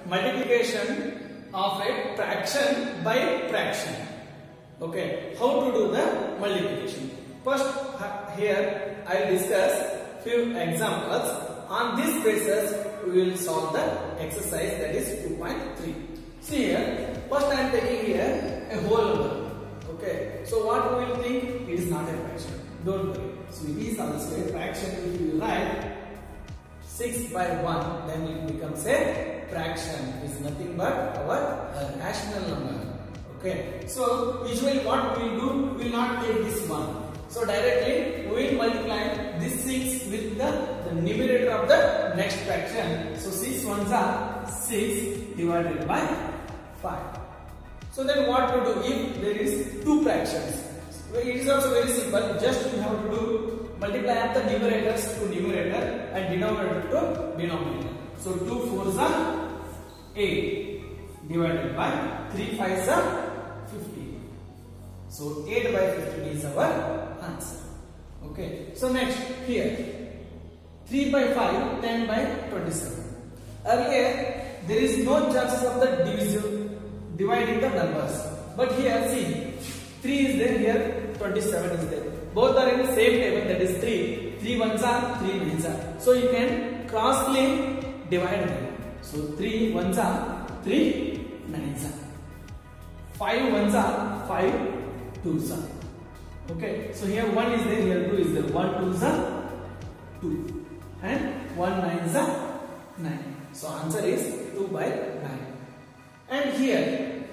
multiplication of a fraction by fraction. Okay, how to do the multiplication? First, here I will discuss few examples. On this basis, we will solve the exercise, that is 2.3. See here, first I am taking here a whole number. Okay, so what we will think? It is not a fraction. Don't worry. So it is also a fraction. If you write 6 by 1, then it becomes a fraction. It is nothing but our rational number. Okay, so usually what we will do, we will not take this one. So directly we will multiply this 6 with the numerator of the next fraction. So 6 ones are 6 divided by 5. So then what to do if there is two fractions? It is also very simple. Just we have to do multiply of the numerators to numerator and denominator to denominator. So 2 4s are 8 divided by 3 5s are 50. So 8 by 50 is our answer. Okay. So next here 3 by 5, 10 by 27. Earlier there is no chances of the dividing the numbers. But here see, 3 is there, here 27 is there. Both are in the same table, that is 3. 3 ones are, 3 nines are. So you can crossly divide them. So 3 ones are, 3 nines are. 5 ones are, 5 twos are. Okay, so here 1 is there, here 2 is there. 1 twos are 2 and 1 nines are 9. So answer is 2 by 9. And here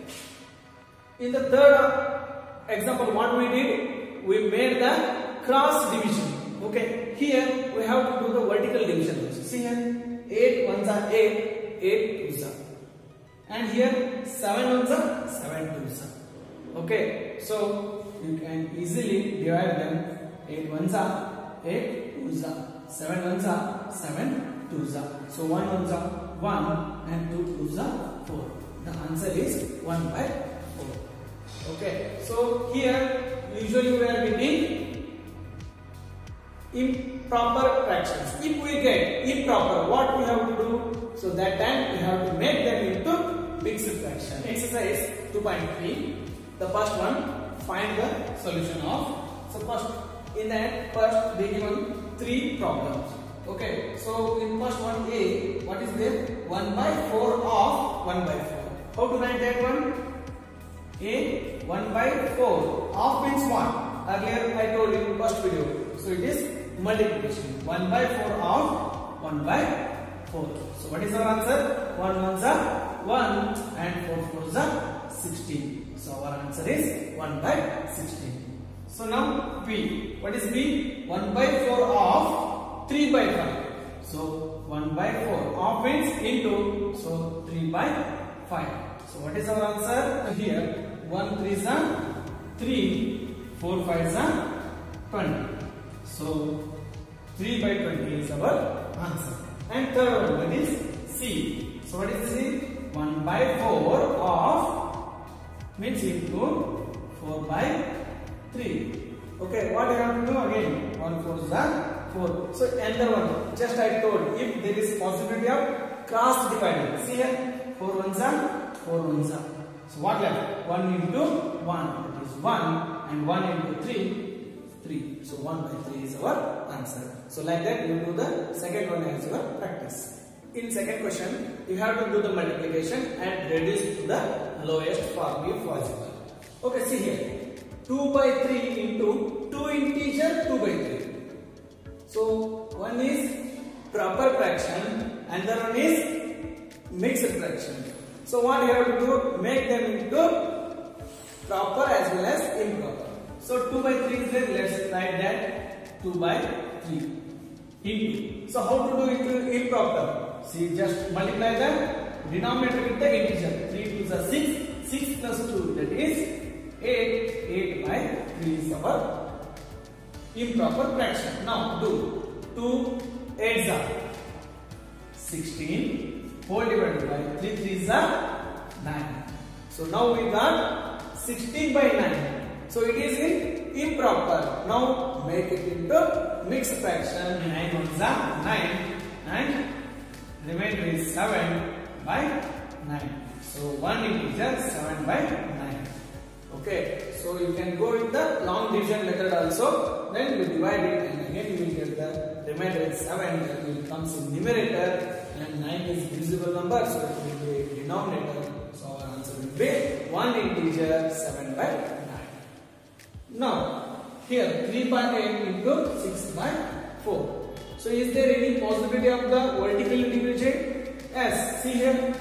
in the third example, what we did, we made the cross division. Okay, here we have to do the vertical division. See here 8 ones are 8, 8 twos are. And here 7 ones are, 7 twos are. Okay, so you can easily divide them. 8 ones are, 8 twos are. 7 ones are, 7 twos are. So 1 ones are 1 and 2 twos are 4. The answer is 1 by 4. Okay, so here usually we are getting improper fractions. If we get improper, what we have to do? So that time we have to make them into mixed fraction. Exercise 2.3. The first one, find the solution of. So first, in that first they given 3 problems. Okay, so in first one A, what is there? 1 by 4 of 1 by 4. How to write that one? A 1 by 4 of means what? Earlier I told you in first video. So it is multiplication. 1 by 4 of 1 by 4. So what is our answer? 1 ones are 1 and 4 fours are 16. So our answer is 1 by 16. So now B. What is B? 1 by 4 of 3 by 5. So 1 by 4 of means into. So 3 by 5. So what is our answer? Here 1 3s are 3, 4 5s are 20. So 3 by 20 is our answer. And third one is C. So what is C? 1 by 4 of means into 4 by 3. Okay, what you have to do again? 1 4s are 4. So another one, just I told, if there is possibility of cross dividing. See here, 4 ones are, 4 ones are. So what left? 1 into 1, that is 1, and 1 into 3, 3. So 1 by 3 is our answer. So like that, you do the second one as your practice. In second question, you have to do the multiplication and reduce to the lowest form if possible. Okay, see here. 2 by 3 into 2 integer 2 by 3. So one is proper fraction and the other one is mixed fraction. So what you have to do? Make them into proper as well as improper. So 2 by 3 is there. Let's write that 2 by 3 into. So how to do it improper? See, just multiply the denominator with the integer. 3 2s are 6. 6 plus 2, that is 8. 8 by 3 is our improper fraction. Now do 2 8s are 16. 4 divided by 3 3s are 9. So now we got 16 by 9. So it is in improper. Now make it into mixed fraction. 9 ones are 9 and remainder is 7 by 9. So 1 integer 7 by 9. Okay, so you can go with the long division method also. Then you divide it and again you will get the remainder is 7 that will comes in numerator and 9 is divisible number, so it will be denominator. So our answer will be 1 integer 7 by 9. Now here 3.8 into 6 by 4. So is there any possibility of the vertical division? Yes, see here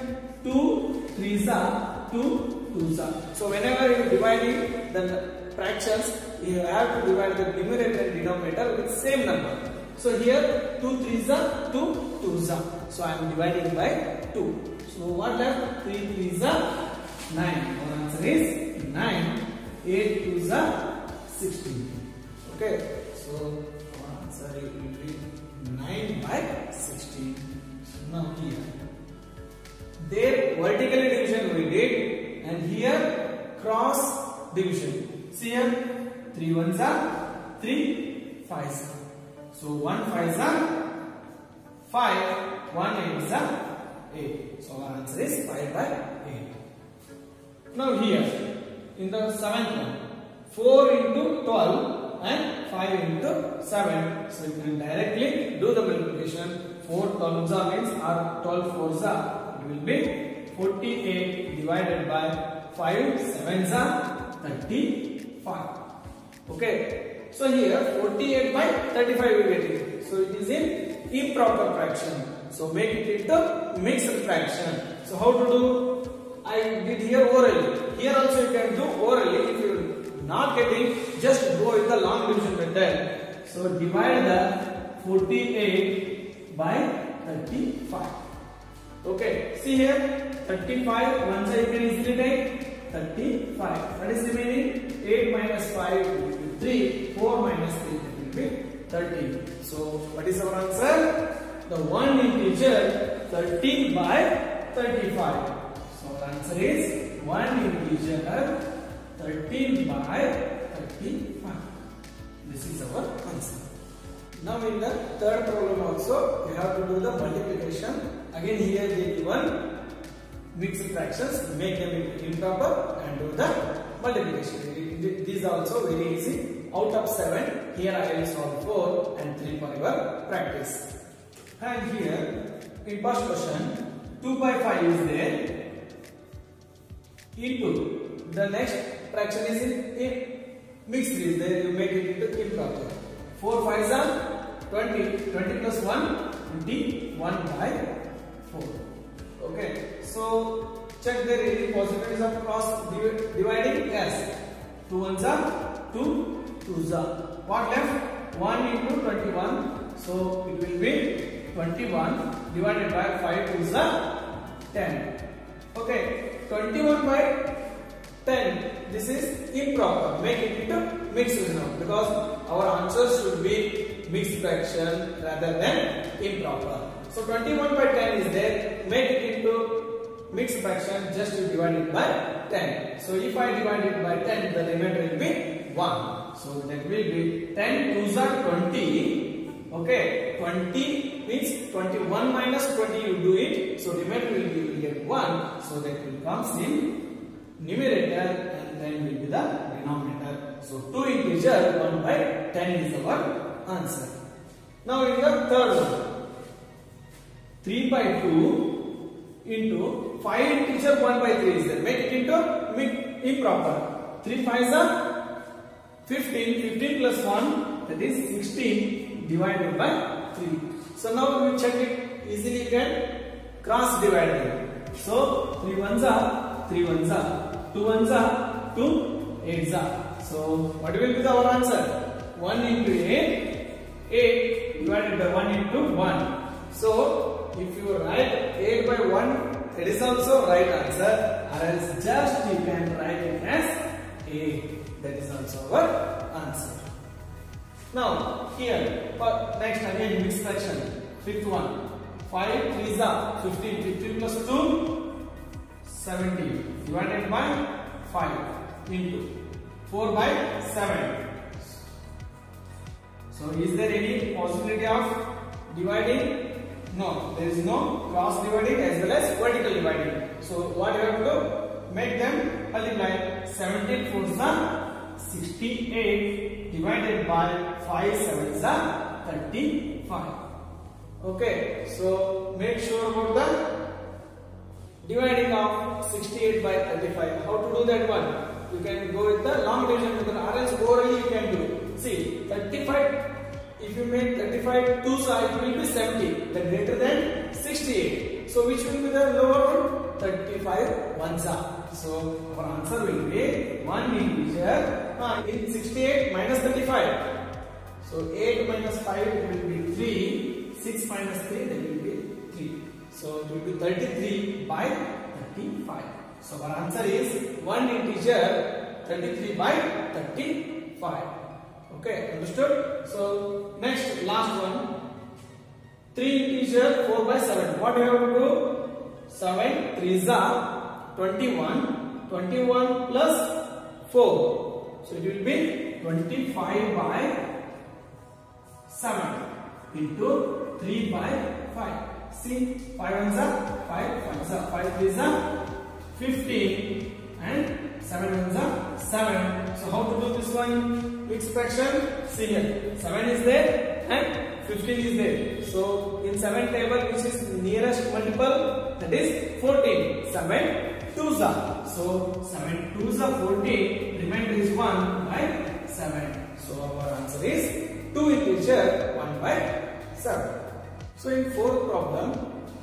2 3s are 2 2s are. So whenever you are dividing the fractions, you have to divide the numerator and denominator with same number. So here 2 3s are 2 2s are. So I am dividing by 2. So what left? 3 3s are 9. Our answer is 9. 8 2s are 16. Okay. So our answer will be 9 by 16. So now here, there vertically division we did, and here cross division. See here, 3 1s are 3 5s are. So 1 5s are 5, 1 8s are 8. So our answer is 5 by 8. Now here in the 7th one, 4 into 12 and 5 into 7. So you can directly do the multiplication. 4 12s are means or 12 4s are. It will be 48 divided by 5 7s are 35. Okay. So here 48 by 35 we get it. So it is in improper fraction. So make it into mixed fraction. So how to do? I did here orally. Here also you can do orally. If you not getting, just go with the long division method. So divide the 48 by 35. Okay, see here 35 once I can easily take 35. What is remaining? 8 minus 5 will be 3. 4 minus 3 will be 13. So what is our answer? The one integer 13 by 35. So our answer is 1 integer 13 by 35. This is our answer. Now in the third problem also, we have to do the multiplication. Again here they given mixed fractions, make them improper and do the multiplication. This is also very easy. Out of 7, here I will solve 4 and 3 for your practice. And here in first question, 2 by 5 is there into the next fraction is in mixed is there, you make it into improper. 4 5s are 20, 20 plus 1, 21 by 4. Okay, so check there any possibilities of cross dividing? Yes. 2 1s are 2 2s are. What left? 1 into 21. So it will be 21 divided by 5 2s are 10. Okay, 21 by 10. This is improper. Make it into mixed fraction because our answer should be mixed fraction rather than improper. So 21 by 10 is there. Make it into mixed fraction, just to divide it by 10. So if I divide it by 10, the remainder will be 1. So that will be 10 2s are 20. Okay, 20 means 21 minus 20 you do it. So remainder will be, will get 1. So that will comes in numerator and then will be the denominator. So 2 integer 1 by 10 is our answer. Now in the third one, 3 by 2 into 5 integer 1 by 3 is there. Make it into improper. 3 5s are 15. 15 plus 1, that is 16 divided by 3. So now we check it easily. You can cross divide it. So 3 1s are 3 1s are 2 1s are 2 8s are. So what will be our answer? 1 into 8, 8 divided by 1 into 1. So if you write 8 by 1, it is also right answer, or else just you can write it as 8. That is also our answer. Now here, next again mixed fraction, fifth one. 5 3s are 15. 15 plus 2, 17 divided by 5 into 4 by 7. So is there any possibility of dividing? No, there is no cross dividing as well as vertical dividing. So what you have to do? Make them multiply. 17 4s are 68 divided by 5 7s are 35. Okay, so make sure about the dividing of 68 by 35. How to do that one? You can go with the long division method, or else orally you can do. See, 35. If you make 35 2s, it will be 70. Then greater than 68. So which will be the lower one? 35 1s are. So our answer will be one integer in 68 minus 35. So 8 minus 5 it will be 3. 6 minus 3 that will be 3. So it will be 33 by 35. So our answer is one integer 33 by 35. Okay, understood? So next, last one. 3 integer 4 by 7. What do you have to do? 7 3s are 21. 21 plus 4. So it will be 25 by 7 into 3 by 5. See, 5 ones are 5, 5s are 5 3s are 15 and 7 ones are 7. So how to do this one? Mixed fraction. See here, 7 is there and 15 is there. So in 7 table, which is nearest multiple, that is 14. 7 2s are. So 7 2s are 14. Remainder is 1 by 7. So our answer is 2 integer 1 by 7. So in fourth problem,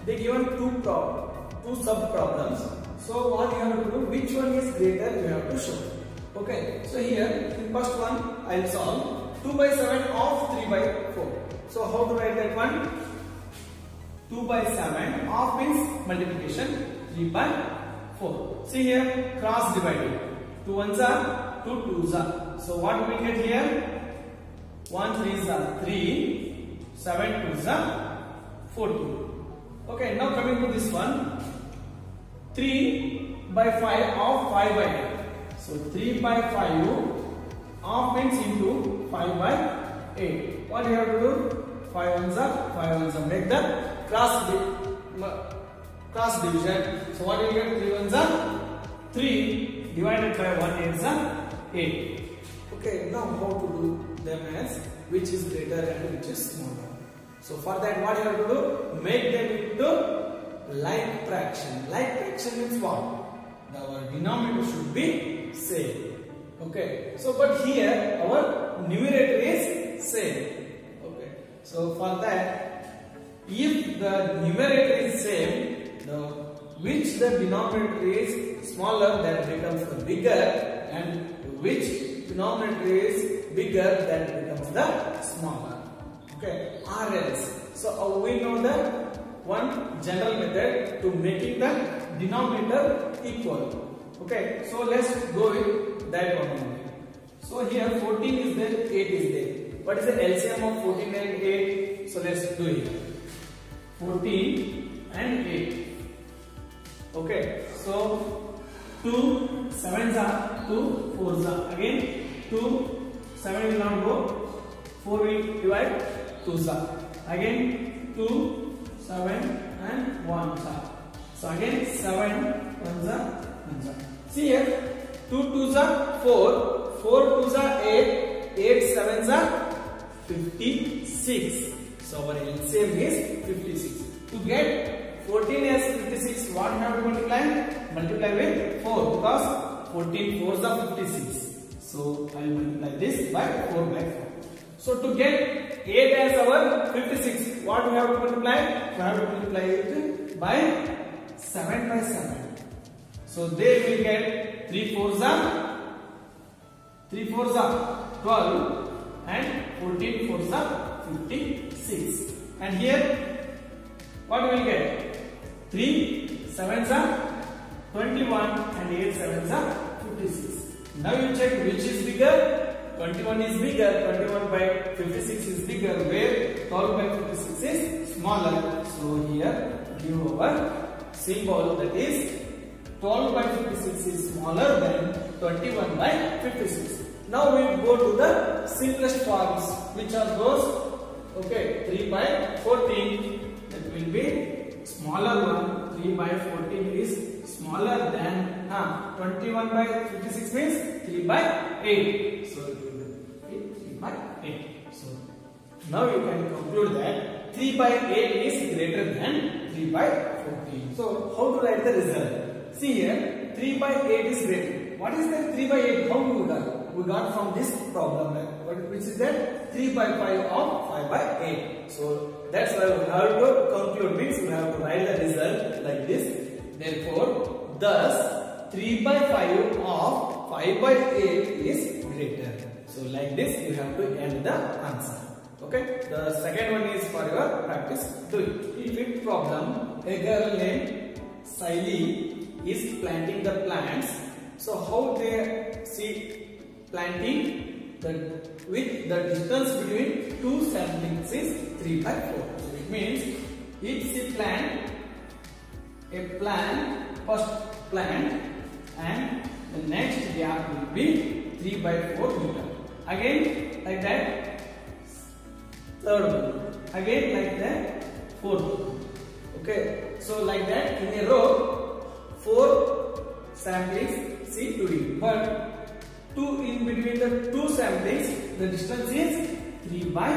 they given two sub problems. So what you have to do? Which one is greater? You have to show. Okay. So here in first one, I will solve 2 by 7 of 3 by 4. So how to write that one? 2 by 7 of means multiplication. 3 by 4. See here, cross divided. 2 1s are 2 2s are. So what we get here? 1 3s are 3. 7 2s are 14. Okay, now coming to this one. 3 by 5 of 5 by 8. So 3 by 5 of means into 5 by 8. What you have to do? 5 ones are. Make the cross division. So what you get? 3 ones are 3 divided by 1 8s are 8. Okay, now how to do them as which is greater and which is smaller. So for that, what you have to do? Make them into like fraction. Like fraction means what? Our denominator should be same. Okay. So but here our numerator is same. Okay. So for that, if the numerator is same, which the denominator is smaller, that becomes the bigger, and which denominator is bigger, that becomes the smaller. Okay, or else. So we know that one general method to making the denominator equal. Okay, so let's go with that one only. So here 14 is there, 8 is there. What is the LCM of 14 and 8? So let's do it. 14 and 8. Okay, so 2 7s are 2 4s are. Again 2 7 will not go. 4 will divide. 2s are. Again 2 7 and 1s are. So again 7 1s are 1s are. See here, 2 2s are 4, 4 2s are 8, 8 7s are 56. So our LCM is 56. To get 14 as 56, what we have to multiply? Multiply with 4 because 14 4s are 56. So I will multiply this by 4 by 4. So to get 8 as our 56, what we have to multiply? We have to multiply it by 7 by 7. So there we get 3 4s are 12 and 14 4s are 56. And here what we will get? 3 7s are 21 and 8 7s are 56. Now you check which is bigger. 21 is bigger, 21 by 56 is bigger, where 12 by 56 is smaller. So here give our symbol, that is 12 by 56 is smaller than 21 by 56. Now we go to the simplest forms, which are those. Okay, 3 by 14, that will be smaller one. 3 by 14 is smaller than 21 by 56 means 3 by 8. So it will be 3 by 8. So now you can conclude that 3 by 8 is greater than 3 by 14. So how to write the result? See here, 3 by 8 is greater. What is that 3 by 8? How we got? We got from this problem, which is that 3 by 5 of 5 by 8. So that's why we have to conclude, means we have to write the result like this. Therefore, thus 3 by 5 of 5 by 8 is greater. So like this you have to end the answer. Okay. The second one is for your practice 3. In fifth problem, a girl named Siley is planting the plants. So how they see planting? With the distance between two saplings is 3 by 4. So it means if she plant a plant, first plant, and the next gap will be 3 by 4 meter. Again like that, third one. Again like that, fourth one. Okay. So like that in a row, 4 saplings see doing, but in between the two samplings, the distance is 3 by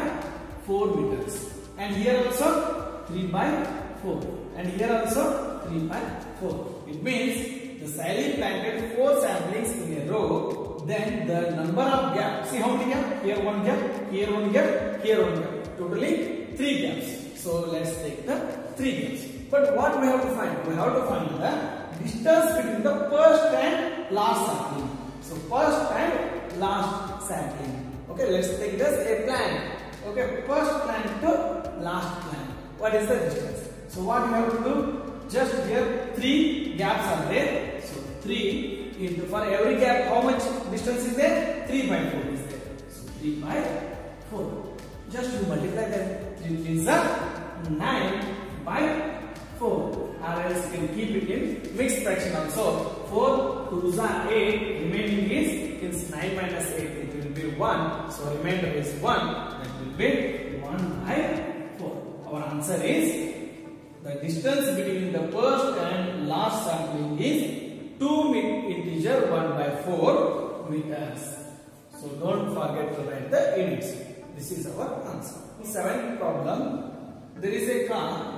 4 meters. And here also 3 by 4. And here also 3 by 4. It means the Siley planted 4 samplings in a row. Then the number of gaps. See how many gaps? Here one gap, here one gap, here one gap. Totally 3 gaps. So let's take the 3 gaps. But what we have to find? We have to find the distance between the first and last sapling. So first and last sampling. Okay, let's take this a plant. Okay, first plant to last plant. What is the distance? So what you have to do? Just here 3 gaps are there. So 3 into, for every gap how much distance is there? 3 by 4 is there. So 3 by 4. Just you multiply them. 3 is 9 by 4. Or else you can keep it in mixed fraction also. 4 2s are 8. Remaining is 9 minus 8. It will be 1. So remainder is 1. That will be 1 by 4. Our answer is the distance between the first and last sampling is 2 integer 1 by 4 meters. So don't forget to write the units. This is our answer. Seventh problem. There is a car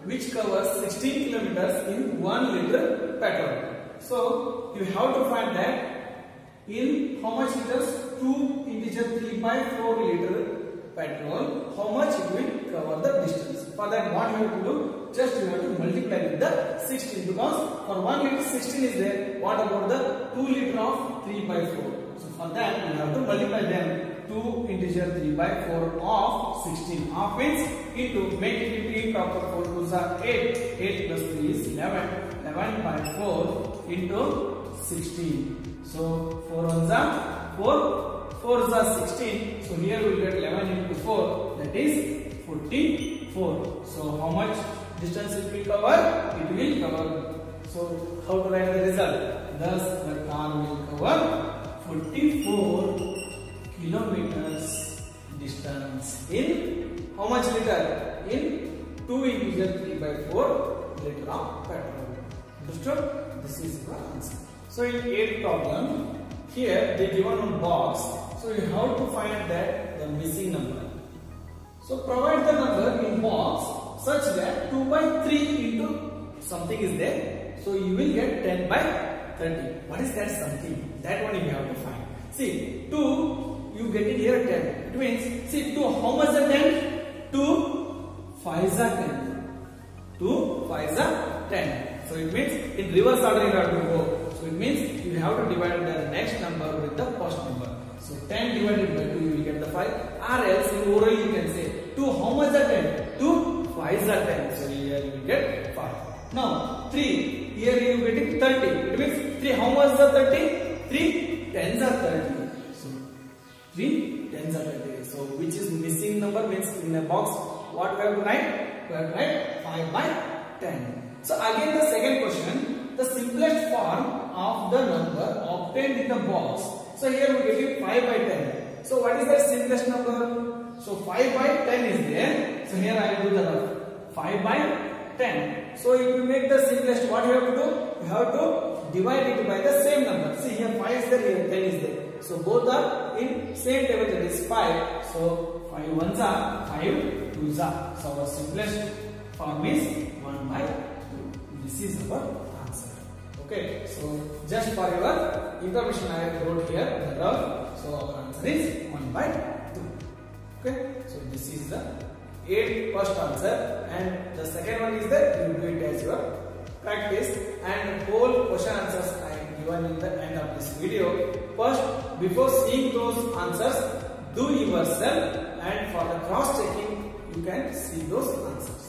which covers 16 kilometers in 1 liter petrol. So you have to find that in how much liters? 2 integer 3 by 4 liter petrol, how much it will cover the distance. For that what you have to do? Just you have to multiply with the 16, because for 1 liter 16 is there. What about the 2 liter of 3 by 4? So for that you have to multiply them. 2 integer 3 by 4 of 16. Of means into, make it into improper. 4 2s are 8. 8 plus 3 is 11. 11 by 4 into 16. So 4 1s are 4. 4s are 16. So here we will get 11 into 4. That is 44. So how much distance it will cover? It will cover. So how to write the result? Thus the car will cover 44 kilometers distance in how much liter? In 2 integer 3 by 4 liter of petrol. Understood? This is the answer. So in 8th problem, here they given on box. So you have to find that the missing number. So provide the number in box such that 2 by 3 into something is there. So you will get 10 by 30. What is that something? That one you have to find. See, 2 you get it here 10. It means, see, 2 how much are 10? 2 5s are 10. 2 5s are 10. So it means in reverse order you have to go. So it means you have to divide the next number with the first number. So 10 divided by 2 you will get the 5. Or else in oral you can say 2 how much are 10? 2 5s are 10. So here you will get 5. Now 3, here you get it 30. It means 3 how much are 30? 3 10s are 30. 3 10s are 30. So which is missing number? Means in a box what we have to write? We have to write 5 by 10. So again the second question, the simplest form of the number obtained in the box. So here we get it 5 by 10. So what is the simplest number? So 5 by 10 is there. So here I will do the rough. 5 by 10. So if you make the simplest, what you have to do? you have to divide it by the same number. See here 5 is there, here 10 is there. So both are in same table, that is 5. So 5 ones are 5 twos are. So our simplest form is 1 by 2. This is our answer. Okay. So just for your information, I wrote here the rough. So our answer is 1 by 2. Okay. So this is the first answer, and the second one is that you do it as your practice, and whole question answers I am given in the end of this video. First, before seeing those answers, do yourself, and for the cross checking you can see those answers.